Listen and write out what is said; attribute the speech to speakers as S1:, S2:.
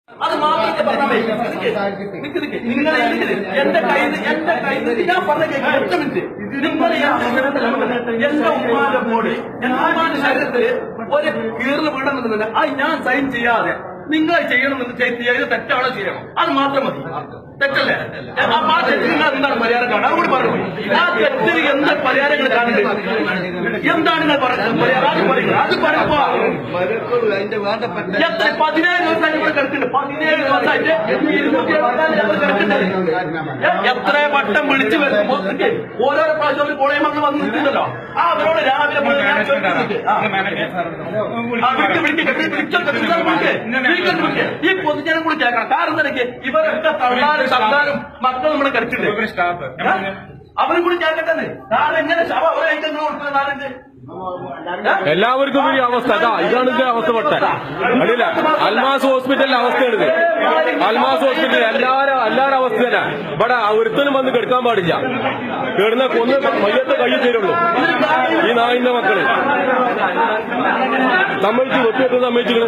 S1: അത് മാത്രമേ പറഞ്ഞാൽ നിങ്ങളെ എന്റെ കയ്യിൽ ഞാൻ പറഞ്ഞ ഒറ്റ മിനിറ്റ് നിങ്ങളെ എന്റെ ഉമ്മാന്റെ ബോഡി എന്റെ ഉമ്മാന്റെ ശരീരത്തില് ഒരു കീറിന് വീടണമെന്നുണ്ട് അത് ഞാൻ സൈൻ ചെയ്യാതെ നിങ്ങൾ ചെയ്യണമെന്ന് ചെയ്ത് തെറ്റാണോ ചെയ്യണം അത് മാത്രം മതി. തെറ്റല്ലേ? ആ തെറ്റിന് നിങ്ങൾ എന്താണ് പരിഹാരം കാണുക? അതുകൂടി പറഞ്ഞു. ആ തെറ്റിന് എന്താ പരിഹാരങ്ങൾ കാണുന്നത്? എന്താണ് നിങ്ങൾ പറയുന്നത്? അത് പറയുമ്പോ എത്ര 17 ദിവസമായിട്ട് ഇവിടെ കിടക്കുന്നുണ്ട്. 17 ദിവസമായിട്ട് 274 ഞങ്ങൾ കിടക്കുന്നുണ്ട്. എത്ര വട്ടം വിളിച്ചു വരുമ്പോ ഓരോരോ പ്രാവശ്യം കോളേജ് മക്കൾ വന്ന് നിൽക്കുന്നുണ്ടല്ലോ. ആ അവരോട് രാവിലെ ഈ പൊതുജനം കൂടി കേൾക്കണം. കാരണം എന്തൊക്കെ ഇവരൊക്കെ തള്ളാനും സർക്കാരും മക്കൾ നമ്മളെ കളിച്ചിട്ടുണ്ട്. അവരും കൂടി കേൾക്കട്ടെ. കാരണം എങ്ങനെ ശവം അവരെ അയക്കുന്ന കൊടുക്കുന്നത്
S2: എല്ലാവർക്കും ഈ അവസ്ഥ ഇതാണ് ഇതിന്റെ അവസ്ഥ പെട്ടെ അടിയില്ല. അൽമാസ് ഹോസ്പിറ്റലിന്റെ അവസ്ഥയാണിത്. അൽമാസ് ഹോസ്പിറ്റൽ എല്ലാവരും അവസ്ഥ തന്നെ. ഇവിടെ ഒരുത്തനും വന്ന് കെടുക്കാൻ പാടില്ല. കിടന്ന കൊന്ന് മയ്യത്തെ കയ്യിൽ തരുള്ളൂ. ഈ നായിന്റെ മക്കള് സമ്മതിച്ചു വെട്ടിയെത്ത് സമ്മതിച്ചു.